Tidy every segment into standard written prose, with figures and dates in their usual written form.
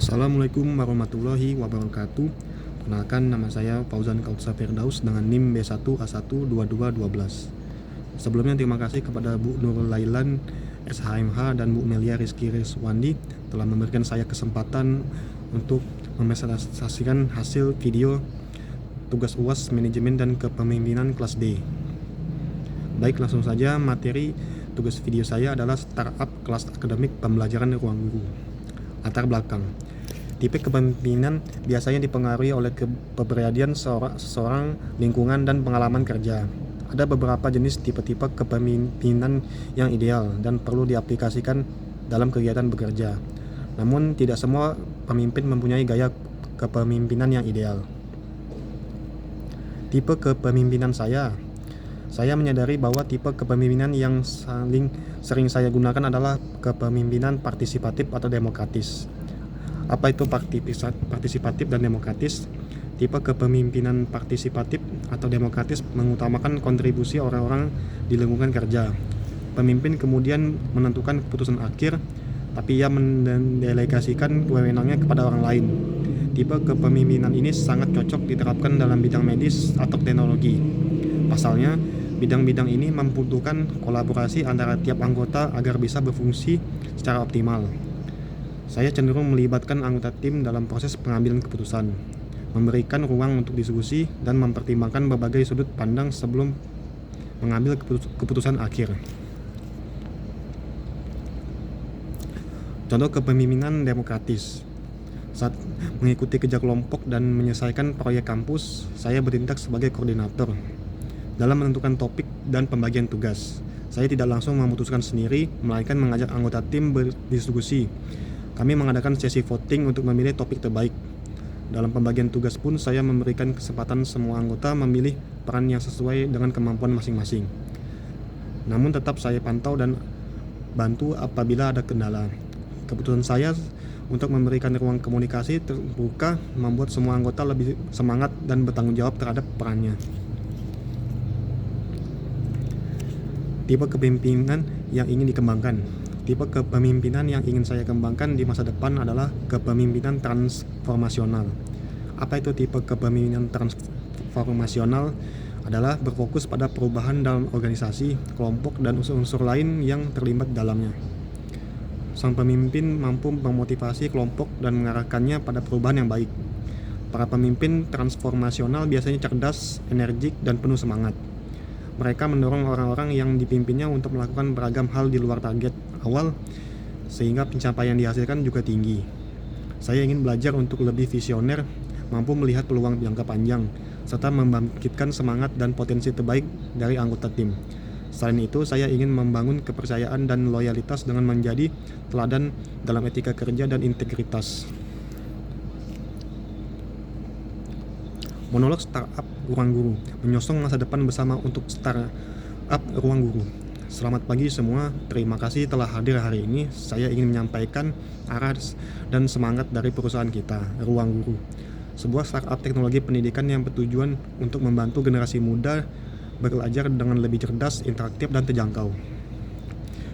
Assalamualaikum warahmatullahi wabarakatuh. Kenalkan, nama saya Fauzan Kautsa Firdaus dengan NIM B1A12212. Sebelumnya terima kasih kepada Bu Nurul Lailan SHMH dan Bu Melia Rizky Rizwandi telah memberikan saya kesempatan untuk mepresentasikan hasil video tugas UAS Manajemen dan Kepemimpinan kelas D. Baik, langsung saja. Materi tugas video saya adalah startup kelas akademik pembelajaran ruang guru. Latar belakang. Tipe kepemimpinan biasanya dipengaruhi oleh kepribadian seseorang, lingkungan, dan pengalaman kerja. Ada beberapa jenis tipe-tipe kepemimpinan yang ideal dan perlu diaplikasikan dalam kegiatan bekerja. Namun, tidak semua pemimpin mempunyai gaya kepemimpinan yang ideal. Tipe kepemimpinan saya menyadari bahwa tipe kepemimpinan yang sering saya gunakan adalah kepemimpinan partisipatif atau demokratis. Apa itu partisipatif dan demokratis? Tipe kepemimpinan partisipatif atau demokratis mengutamakan kontribusi orang-orang di lingkungan kerja. Pemimpin kemudian menentukan keputusan akhir, tapi ia mendelegasikan wewenangnya kepada orang lain. Tipe kepemimpinan ini sangat cocok diterapkan dalam bidang medis atau teknologi. Pasalnya, bidang-bidang ini membutuhkan kolaborasi antara tiap anggota agar bisa berfungsi secara optimal. Saya cenderung melibatkan anggota tim dalam proses pengambilan keputusan, memberikan ruang untuk diskusi, dan mempertimbangkan berbagai sudut pandang sebelum mengambil keputusan akhir. Contoh kepemimpinan demokratis. Saat mengikuti kerja kelompok dan menyelesaikan proyek kampus, saya bertindak sebagai koordinator dalam menentukan topik dan pembagian tugas. Saya tidak langsung memutuskan sendiri, melainkan mengajak anggota tim berdiskusi. Kami mengadakan sesi voting untuk memilih topik terbaik. Dalam pembagian tugas pun, saya memberikan kesempatan semua anggota memilih peran yang sesuai dengan kemampuan masing-masing. Namun tetap saya pantau dan bantu apabila ada kendala. Keputusan saya untuk memberikan ruang komunikasi terbuka membuat semua anggota lebih semangat dan bertanggung jawab terhadap perannya. Tipe kepemimpinan yang ingin dikembangkan. Tipe kepemimpinan yang ingin saya kembangkan di masa depan adalah kepemimpinan transformasional. Apa itu tipe kepemimpinan transformasional? Adalah berfokus pada perubahan dalam organisasi, kelompok, dan unsur-unsur lain yang terlibat dalamnya. Sang pemimpin mampu memotivasi kelompok dan mengarahkannya pada perubahan yang baik. Para pemimpin transformasional biasanya cerdas, energik, dan penuh semangat. Mereka mendorong orang-orang yang dipimpinnya untuk melakukan beragam hal di luar target awal, sehingga pencapaian yang dihasilkan juga tinggi. Saya ingin belajar untuk lebih visioner, mampu melihat peluang jangka panjang, serta membangkitkan semangat dan potensi terbaik dari anggota tim. Selain itu, saya ingin membangun kepercayaan dan loyalitas dengan menjadi teladan dalam etika kerja dan integritas. Monolog startup ruang guru, menyosong masa depan bersama untuk startup ruang guru. Selamat pagi semua, terima kasih telah hadir hari ini. Saya ingin menyampaikan arah dan semangat dari perusahaan kita, Ruang Guru, sebuah startup teknologi pendidikan yang bertujuan untuk membantu generasi muda belajar dengan lebih cerdas, interaktif, dan terjangkau.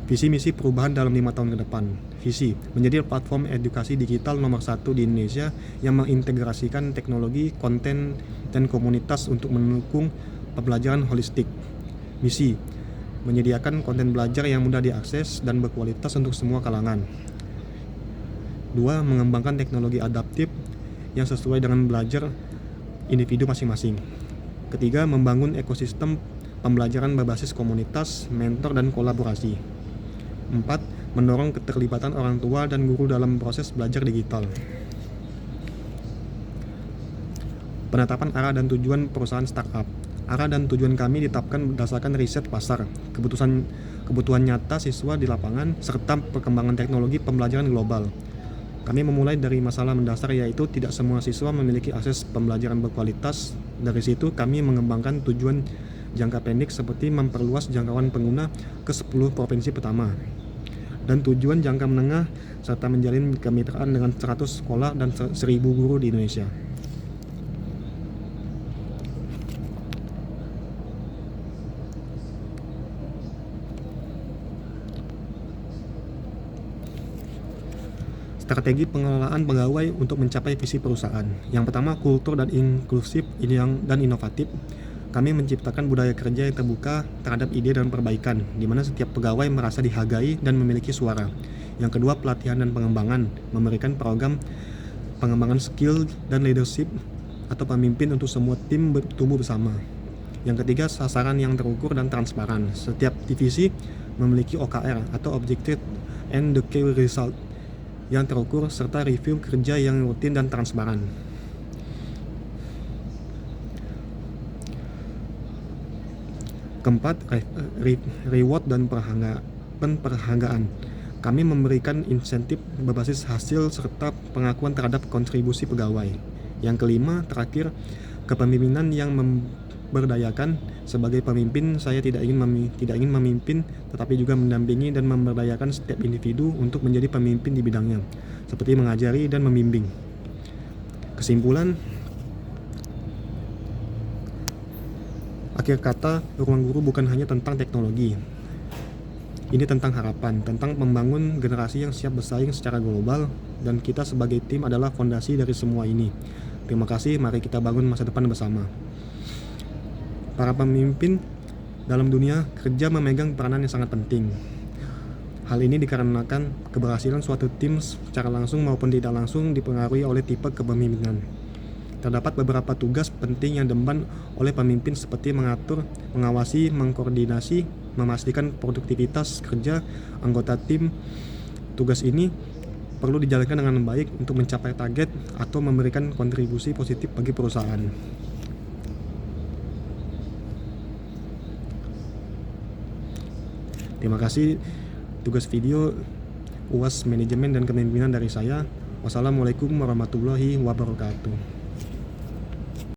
Visi misi perubahan dalam 5 tahun ke depan. Visi, menjadi platform edukasi digital nomor 1 di Indonesia yang mengintegrasikan teknologi, konten, dan komunitas untuk mendukung pembelajaran holistik. Misi, menyediakan konten belajar yang mudah diakses dan berkualitas untuk semua kalangan. 2. Mengembangkan teknologi adaptif yang sesuai dengan belajar individu masing-masing. Ketiga, membangun ekosistem pembelajaran berbasis komunitas, mentor, dan kolaborasi. 4. Mendorong keterlibatan orang tua dan guru dalam proses belajar digital. Penetapan arah dan tujuan perusahaan startup. Arah dan tujuan kami ditetapkan berdasarkan riset pasar, kebutuhan nyata siswa di lapangan, serta perkembangan teknologi pembelajaran global. Kami memulai dari masalah mendasar, yaitu tidak semua siswa memiliki akses pembelajaran berkualitas. Dari situ kami mengembangkan tujuan jangka pendek seperti memperluas jangkauan pengguna ke 10 provinsi pertama, dan tujuan jangka menengah serta menjalin kemitraan dengan 100 sekolah dan 1.000 guru di Indonesia. Strategi pengelolaan pegawai untuk mencapai visi perusahaan. Yang pertama, kultur dan inklusif dan inovatif. Kami menciptakan budaya kerja yang terbuka terhadap ide dan perbaikan, di mana setiap pegawai merasa dihargai dan memiliki suara. Yang kedua, pelatihan dan pengembangan, memberikan program pengembangan skill dan leadership atau pemimpin untuk semua tim bertumbuh bersama. Yang ketiga, sasaran yang terukur dan transparan. Setiap divisi memiliki OKR atau Objective and the Key Result yang terukur serta review kerja yang rutin dan transparan. Keempat, reward dan penghargaan. Kami memberikan insentif berbasis hasil serta pengakuan terhadap kontribusi pegawai. Yang kelima, terakhir, kepemimpinan yang memberdayakan. Sebagai pemimpin, saya tidak ingin memimpin, tetapi juga mendampingi dan memberdayakan setiap individu untuk menjadi pemimpin di bidangnya, seperti mengajari dan membimbing. Kesimpulan, akhir kata, ruang guru bukan hanya tentang teknologi. Ini tentang harapan, tentang membangun generasi yang siap bersaing secara global, dan kita sebagai tim adalah fondasi dari semua ini. Terima kasih, mari kita bangun masa depan bersama. Para pemimpin dalam dunia kerja memegang peranan yang sangat penting. Hal ini dikarenakan keberhasilan suatu tim secara langsung maupun tidak langsung dipengaruhi oleh tipe kepemimpinan. Terdapat beberapa tugas penting yang diemban oleh pemimpin seperti mengatur, mengawasi, mengkoordinasi, memastikan produktivitas kerja anggota tim. Tugas ini perlu dijalankan dengan baik untuk mencapai target atau memberikan kontribusi positif bagi perusahaan. Terima kasih. Tugas video UAS Manajemen dan Kepemimpinan dari saya. Wassalamualaikum warahmatullahi wabarakatuh.